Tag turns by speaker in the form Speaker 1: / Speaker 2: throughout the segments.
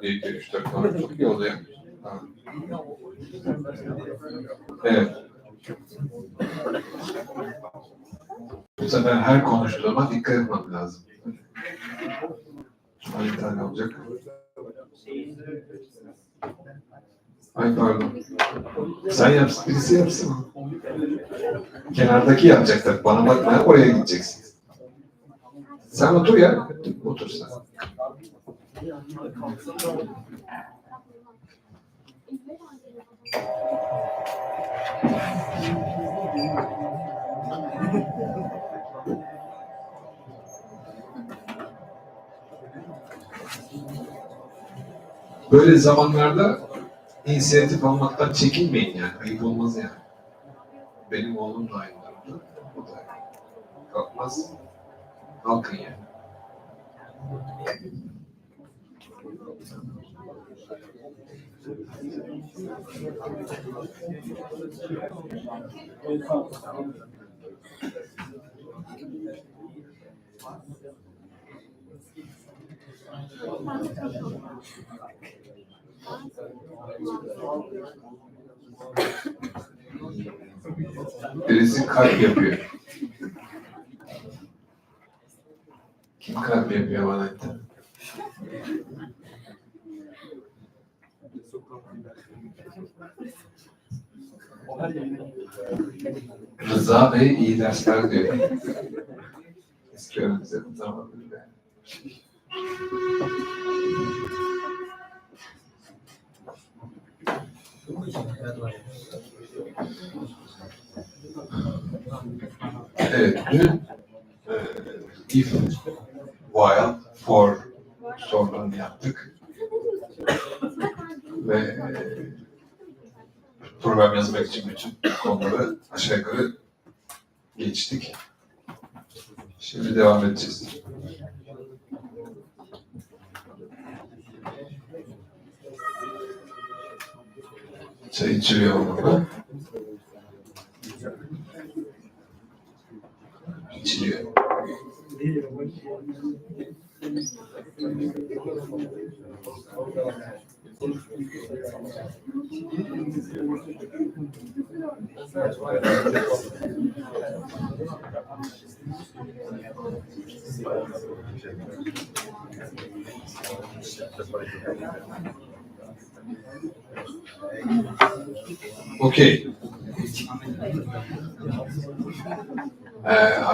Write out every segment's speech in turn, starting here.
Speaker 1: 1, 2, 3, 4 falan çok iyi oluyor. Ha. Evet. Bu sefer her konuştuğuma dikkat etmem lazım. Ay tane olacak. Ay pardon. Sen yapsın, birisi yapsın. Kenardaki yapacaklar. Bana bakma, oraya gideceksin. Sen otur ya. Otur sen. Böyle zamanlarda inisiyatif almaktan çekinmeyin yani. Ayıp olmaz yani. Benim oğlum da aynı durumda. O da kalkmaz. Kalkın yani. Birisi kalp yapıyor. Kim kalp yapıyor bana etti? Rıza Bey iyi dersler diyor. Eski öğrencilerim zamanında. Evet, dün if, while, for sorularını yaptık. Ve program yazmak için bütün konuları aşağı yukarı geçtik. Şimdi devam edeceğiz. Çay içiliyor orada. İçiliyor. Okay.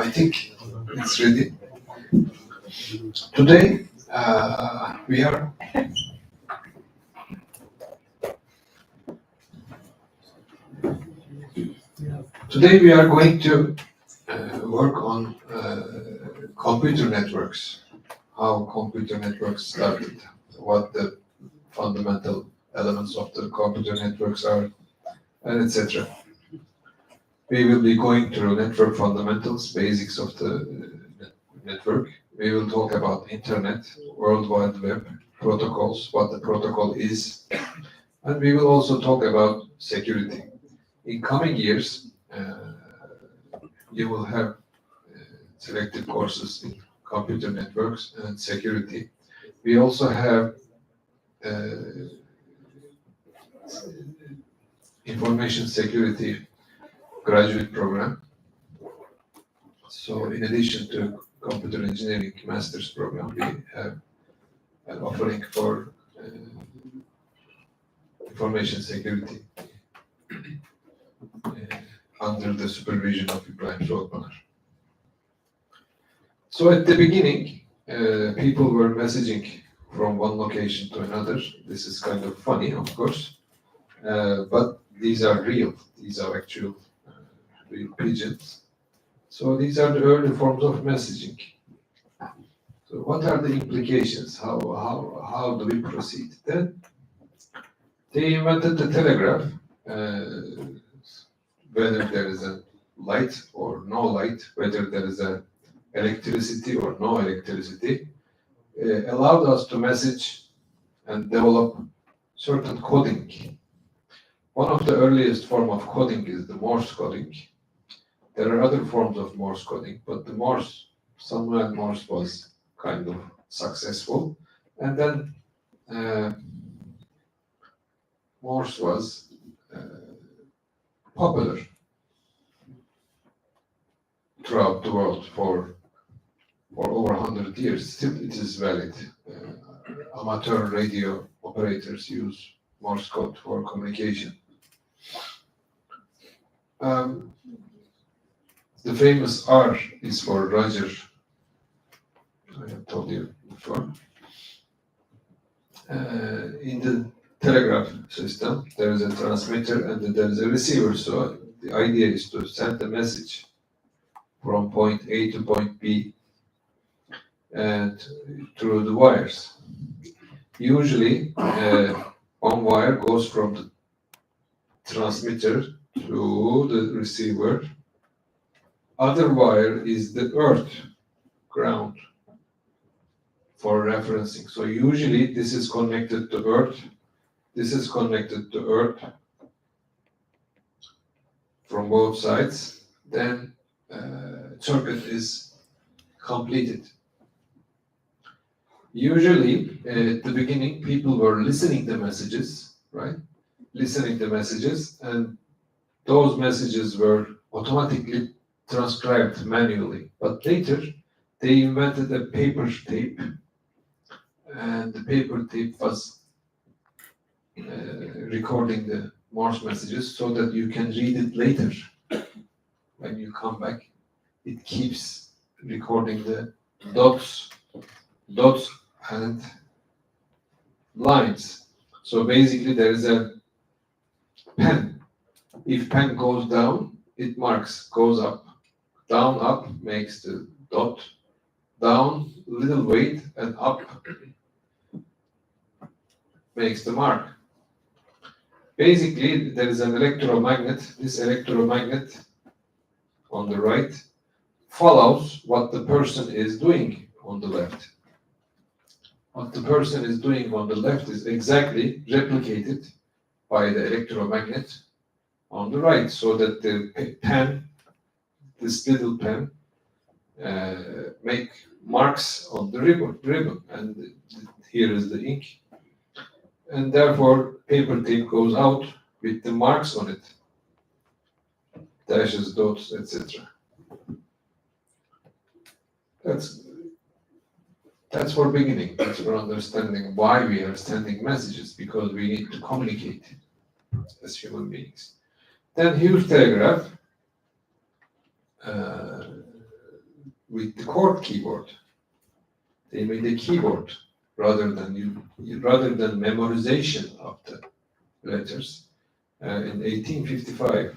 Speaker 1: I think it's ready. Today we are going to work on computer networks. How computer networks started, what the fundamental elements of the computer networks are, and etc. We will be going through network fundamentals, basics of the network. We will talk about internet, World Wide Web, protocols, what the protocol is, and we will also talk about security. In coming years, you will have selected courses in computer networks and security. We also have information security graduate program. So in addition to computer engineering master's program, we have an offering for information security under the supervision of Ibrahim Soğutpınar. So at the beginning, people were messaging from one location to another. This is kind of funny, of course, but these are real. These are actual real pigeons. So these are the early forms of messaging. So what are the implications? How do we proceed? Then they invented the telegraph. Whether there is a light or no light, whether there is a electricity or no electricity, allowed us to message and develop certain coding. One of the earliest form of coding is the Morse coding. There are other forms of Morse coding, but Samuel Morse was kind of successful. And then Morse was popular throughout the world for over 100 years. Still, it is valid. Amateur radio operators use Morse code for communication. The famous R is for Roger. I have told you before. In the telegraph system, there is a transmitter and there is a receiver. So the idea is to send a message from point A to point B and through the wires. Usually, one wire goes from the transmitter to the receiver. Other wire is the earth, ground, for referencing. So usually this is connected to earth. This is connected to earth from both sides. Then circuit is completed. Usually at the beginning people were listening the messages, right? Listening the messages, and those messages were automatically transcribed manually. But later they invented a paper tape, and the paper tape was recording the Morse messages so that you can read it later. When you come back, it keeps recording the dots and lines. So basically there is a pen. If pen goes down, it marks, goes up. Down, up makes the dot. Down, little weight, and up makes the mark. Basically, there is an electromagnet. This electromagnet on the right follows what the person is doing on the left. What the person is doing on the left is exactly replicated by the electromagnet on the right, so that the pen, this little pen, make marks on the ribbon, and here is the ink, and therefore paper tape goes out with the marks on it, dashes, dots, etc. That's for beginning. That's for understanding why we are sending messages, because we need to communicate as human beings. Then Hughes telegraph with the chord keyboard. They made a keyboard rather than memorization of the letters. In 1855,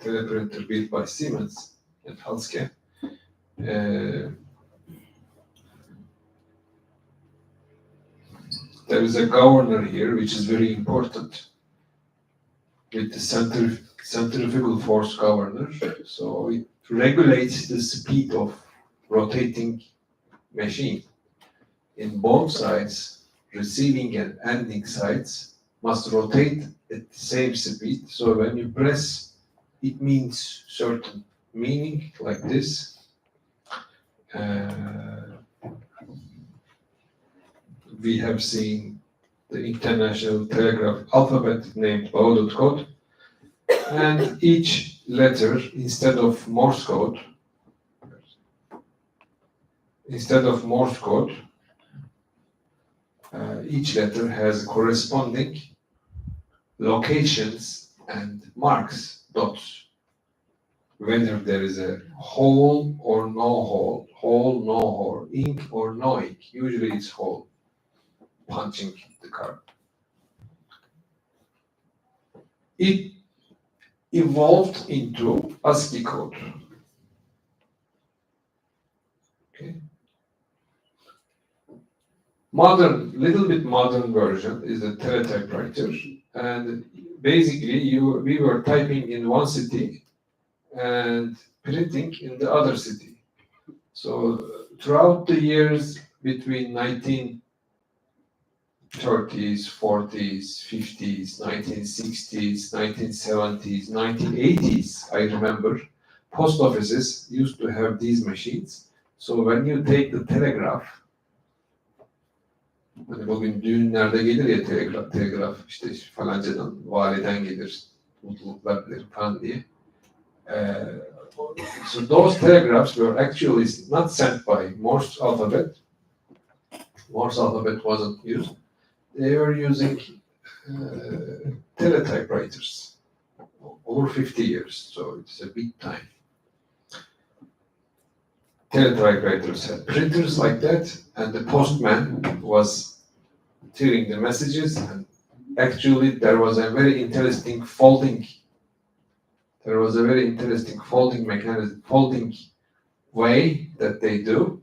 Speaker 1: teleprinter built by Siemens and Halske. There is a governor here, which is very important, with the centrifugal force governor. So it regulates the speed of rotating machine. In both sides, receiving and ending sides must rotate at the same speed. So when you press, it means certain meaning, like this. We have seen the International Telegraph alphabet named Baudot code, and each letter, instead of Morse code, each letter has corresponding locations and marks, dots, whether there is a hole or no hole, ink or no ink. Usually it's hole, punching the card. It evolved into ASCII code. Okay. Little bit modern version is a teletypewriter, and basically we were typing in one city and printing in the other city. So throughout the years between 1930s, 40s, 50s, 1960s, 1970s, 1980s, I remember, post offices used to have these machines. So when you take the telegraph, Hani bugün düğünlerde gelir ya telgraf işte falancadan, validen gelir, mutluluklar dilerim falan diye. So those telegraphs were actually not sent by Morse alphabet. Morse alphabet wasn't used. They were using teletypewriters over 50 years, so it's a big time. Teletypewriters had printers like that, and the postman was tearing the messages, and actually there was a very interesting folding mechanism, folding way that they do.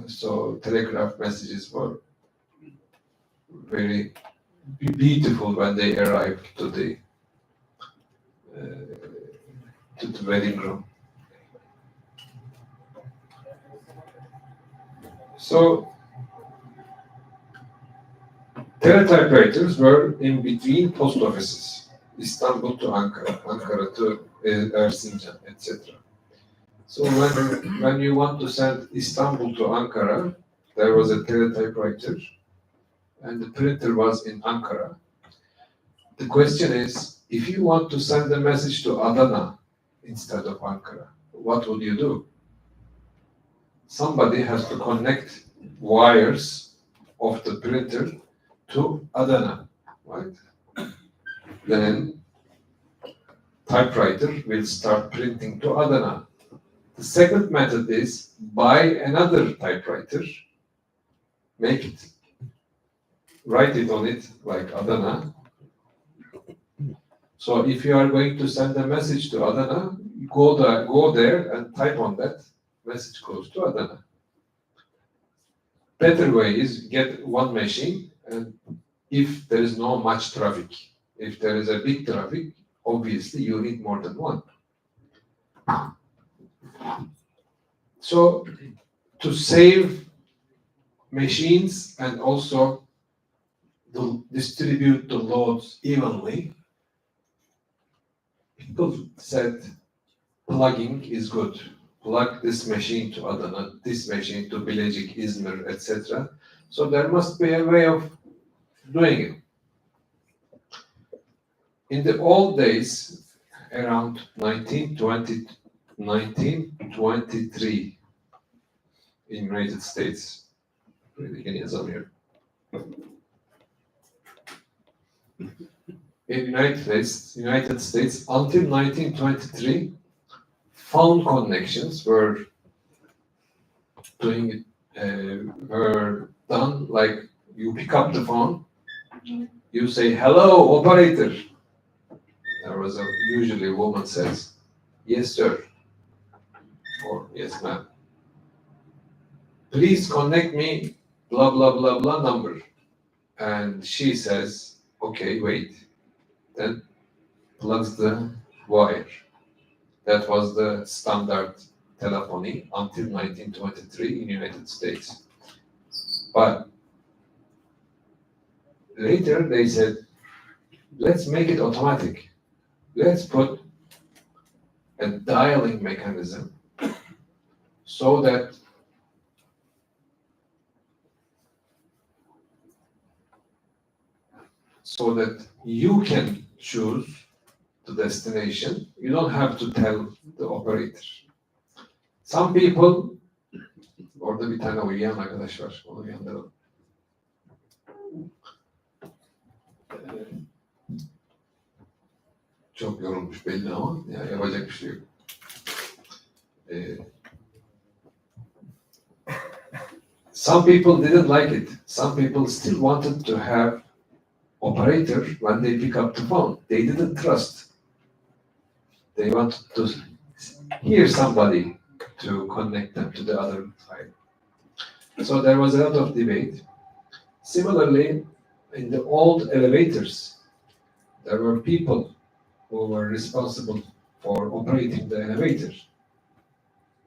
Speaker 1: So telegraph messages were very beautiful when they arrived to the wedding room. So teletypewriters were in between post offices, Istanbul to Ankara, Ankara to Erzincan, etc. So when you want to send Istanbul to Ankara, there was a teletypewriter, and the printer was in Ankara. The question is, if you want to send a message to Adana instead of Ankara, what would you do? Somebody has to connect wires of the printer to Adana, right? Then typewriter will start printing to Adana. The second method is buy another typewriter, write it on it like Adana. So if you are going to send a message to Adana, go there and type on that, message goes to Adana. Better way is get one machine, and if there is no much traffic, if there is a big traffic, obviously you need more than one. So to save machines and also to distribute the loads evenly, people said plugging is good. Plug this machine to Adana, this machine to Bilecik, Izmir, etc. So there must be a way of doing it. In the old days, around 1923 in United States, in United States, until 1923, phone connections were were done like you pick up the phone, you say, "Hello, operator." There was usually a woman says, "Yes, sir," or "Yes, ma'am. Please connect me, blah, blah, blah, blah number." And she says, "Okay, wait." Then plugs the wire. That was the standard telephony until 1923 in the United States. But later they said, let's make it automatic. Let's put a dialing mechanism so that you can choose the destination. You don't have to tell the operator. Some people, orada bir tane uyuyan arkadaş var, onu uyandıralım. Çok yorulmuş belli ama ya yapacak bir şey yok. Some people didn't like it. Some people still wanted to have operator when they pick up the phone. They didn't trust. They wanted to hear somebody to connect them to the other side. So there was a lot of debate. Similarly, in the old elevators, there were people who were responsible for operating the elevator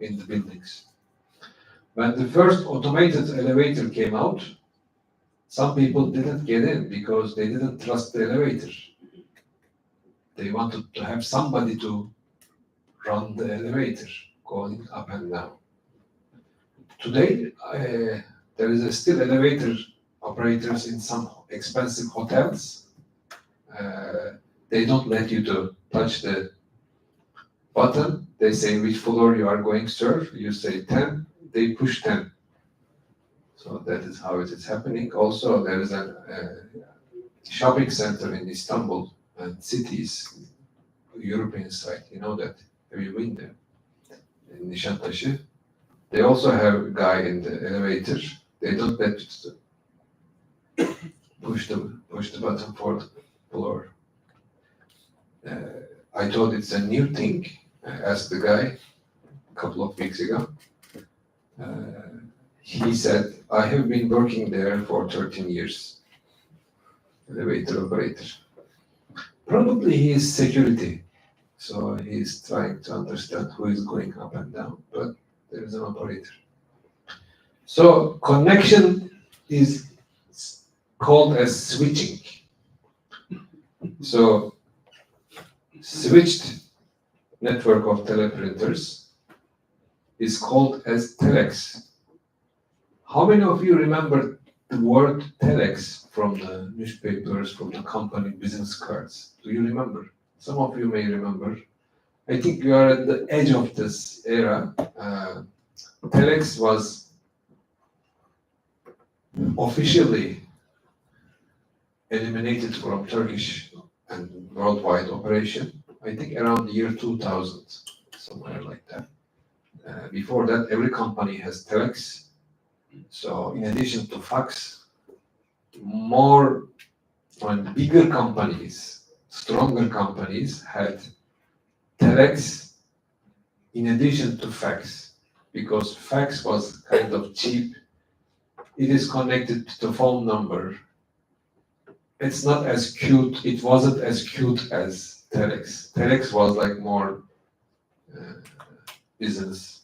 Speaker 1: in the buildings. When the first automated elevator came out, some people didn't get in because they didn't trust the elevator. They wanted to have somebody to run the elevator going up and down. Today, there is still elevator operators in some expensive hotels, they don't let you to touch the button. They say which floor you are going, sir. You say 10, they push 10. So that is how it is happening. Also, there is a shopping center in Istanbul and cities, European side. You know that. Have you been there? In Nişantaşı. They also have a guy in the elevator. They don't let you to push the button for the floor. I thought it's a new thing. I asked the guy a couple of weeks ago. He said, I have been working there for 13 years. Elevator operator. Probably he is security. So he's trying to understand who is going up and down, but there is an operator. So connection is called as switching. So switched network of teleprinters is called as telex. How many of you remember the word telex from the newspapers, from the company business cards? Do you remember? Some of you may remember. I think you are at the edge of this era. Telex was officially eliminated from Turkish and worldwide operation, I think around the year 2000, somewhere like that. Before that, every company has telex. So in addition to fax, more and bigger companies, stronger companies had telex in addition to fax, because fax was kind of cheap. It is connected to the phone number. It's not as cute, it wasn't as cute as telex. Telex was like more business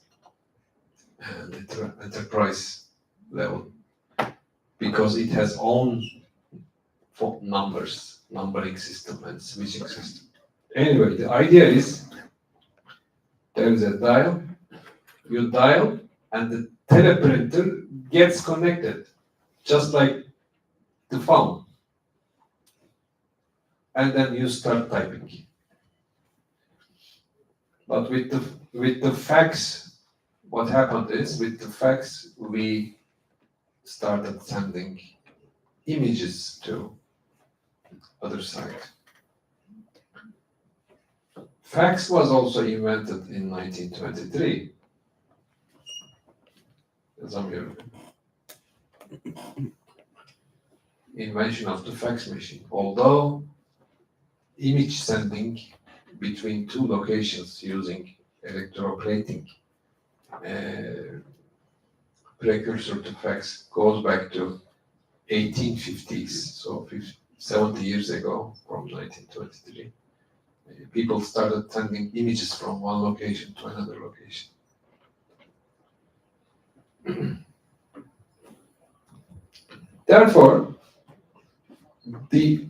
Speaker 1: and enterprise level, because it has own phone numbers, numbering system and switching system. Anyway, the idea is there is a dial, you dial, and the teleprinter gets connected, just like the phone. And then you start typing. But with the fax, what happened is, with the fax, we started sending images to other side. Fax was also invented in 1923. Invention of the fax machine. Although image sending between two locations using electroplating precursor to fax goes back to 1850s, so 70 years ago, from 1923. People started sending images from one location to another location. Therefore, the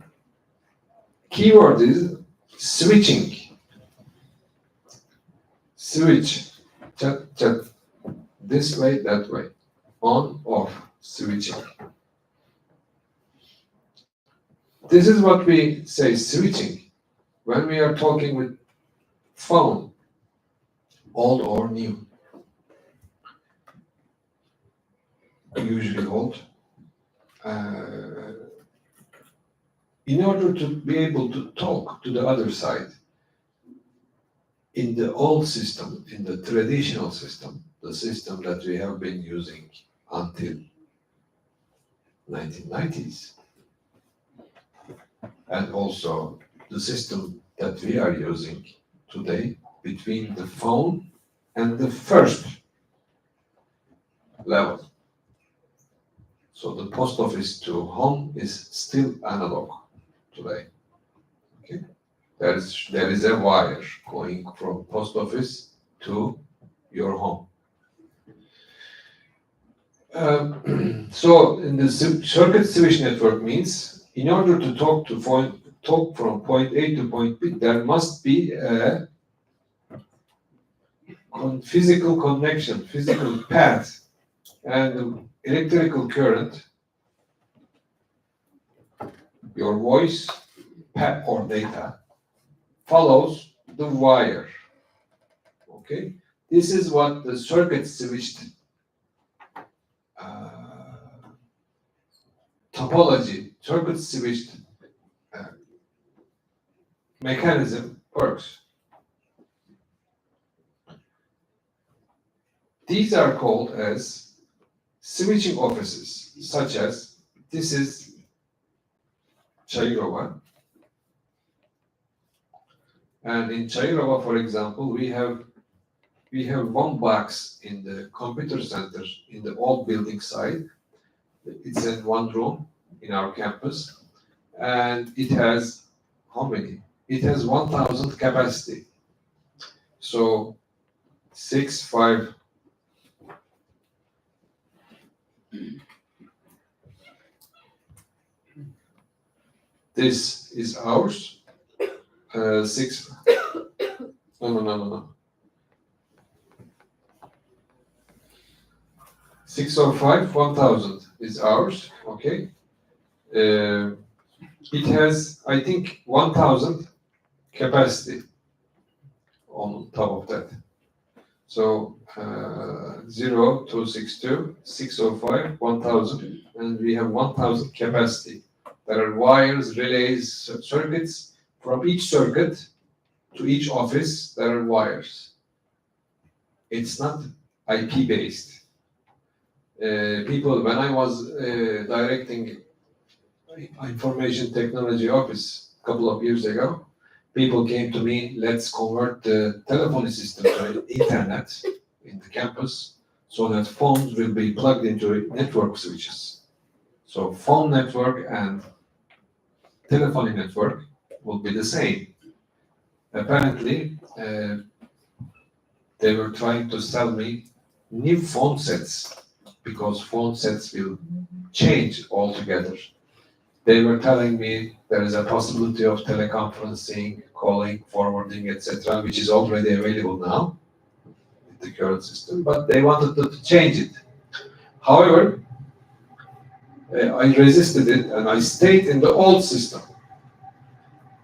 Speaker 1: keyword is switching. Switch, chat, this way, that way, on, off, switching. This is what we say switching when we are talking with phone, old or new. Usually old. In order to be able to talk to the other side, in the old system, in the traditional system, the system that we have been using until 1990s, and also the system that we are using today between the phone and the first level. So the post office to home is still analog today. Okay, there is a wire going from post office to your home. So in the circuit switch network means, in order to talk from point A to point B, there must be a physical connection, physical path, and electrical current your voice or data follows the wire. Okay, this is what the circuit switched topology, circuit switched mechanism works. These are called as switching offices, such as this is Çayırova. And in Çayırova, for example, we have one box in the computer center in the old building side. It's in one room in our campus, and it has how many? It has 1,000 capacity. So 5. This is ours. 6. No. 605, 1,000 is ours. Okay. It has, I think, 1,000 capacity on top of that. So 0262, 605, 1,000, and we have 1,000 capacity. There are wires, relays, circuits. From each circuit to each office, there are wires. It's not IP based. People, when I was directing information technology office a couple of years ago, people came to me, let's convert the telephony system to internet in the campus so that phones will be plugged into network switches. So phone network and telephony network will be the same. Apparently, they were trying to sell me new phone sets because phone sets will change altogether. They were telling me there is a possibility of teleconferencing, calling, forwarding, etc., which is already available now with the current system, but they wanted to change it. However, I resisted it and I stayed in the old system.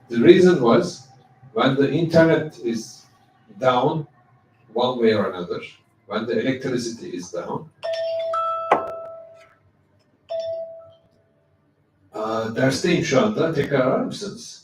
Speaker 1: The reason was when the internet is down, one way or another, when the electricity is down, dersteyim şu anda. Tekrar arar mısınız?